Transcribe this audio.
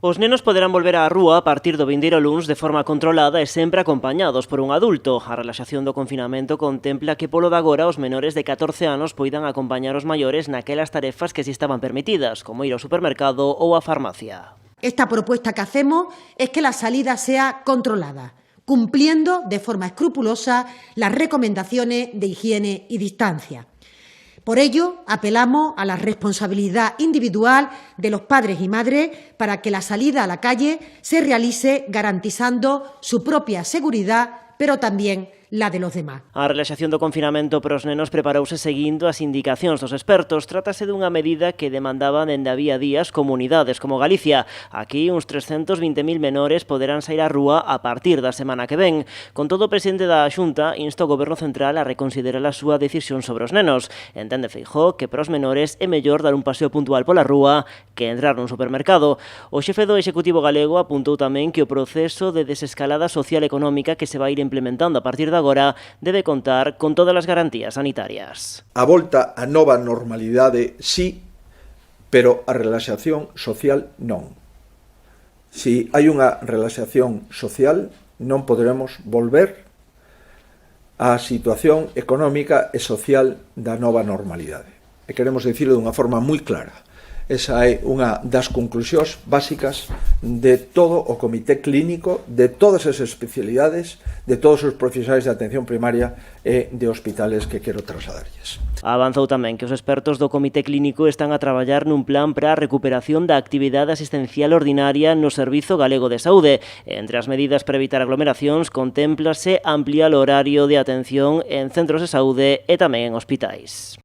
Os nenos poderán volver á rúa a partir do vindeiro luns de forma controlada e sempre acompañados por un adulto. A relaxación do confinamento contempla que polo de agora os menores de 14 anos poidan acompañar os maiores naquelas tarefas que si estaban permitidas, como ir ao supermercado ou á farmacia. Esta propuesta que hacemos es que la salida sea controlada, cumpliendo de forma escrupulosa las recomendaciones de higiene y distancia. Por ello, apelamos a la responsabilidad individual de los padres y madres para que la salida a la calle se realice garantizando su propia seguridad, pero también la de los demás. A relaxación do confinamento para os nenos preparouse seguindo as indicacións dos expertos. Trátase dunha medida que demandaban dende había días comunidades como Galicia. Aquí, uns 320.000 menores poderán sair á rúa a partir da semana que ven. Con todo, o presidente da Xunta insta o Goberno Central a reconsiderar a súa decisión sobre os nenos. Entende Feijóo que para os menores é mellor dar un paseo puntual pola rúa que entrar nun supermercado. O xefe do Executivo galego apuntou tamén que o proceso de desescalada social e económica que se vai ir implementando a partir de agora debe contar con todas as garantías sanitarias. A volta á nova normalidade sí, pero a relaxación social non. Si hai unha relaxación social, non poderemos volver á situación económica e social da nova normalidade. E queremos dicirlo dunha forma moi clara. Esa é unha das conclusións básicas de todo o comité clínico, de todas as especialidades, de todos os profesionais de atención primaria e de hospitales que quero trasladarlles. Avanzou tamén que os expertos do comité clínico están a traballar nun plan para a recuperación da actividade asistencial ordinaria no Servizo Galego de Saúde. Entre as medidas para evitar aglomeracións contémplase ampliar o horario de atención en centros de saúde e tamén en hospitais.